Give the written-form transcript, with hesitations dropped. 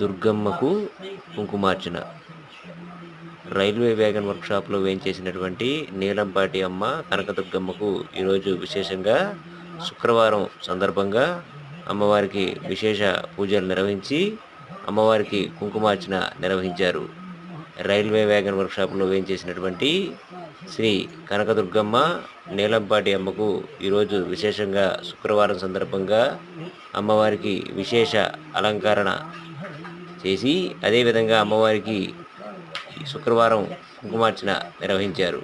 దుర్గమ్మకు కుంకుమార్చన. Railway wagon వర్క్షాప్లో వేయించేసినటువంటి Neelampati అమ్మ కనకదుర్గమ్మకు ఈరోజు విశేషంగా శుక్రవారం సందర్భంగా అమ్మవారికి విశేష పూజలు నిర్వహించి అమ్మవారికి కుంకుమార్చన నిర్వహించారు. రైల్వే వ్యాగన్ వర్క్షాప్లో వేయించేసినటువంటి శ్రీ కనకదుర్గమ్మ నీలంపాటి అమ్మకు ఈరోజు విశేషంగా శుక్రవారం సందర్భంగా అమ్మవారికి విశేష అలంకరణ చేసి అదేవిధంగా అమ్మవారికి శుక్రవారం కుంకుమార్చన నిర్వహించారు.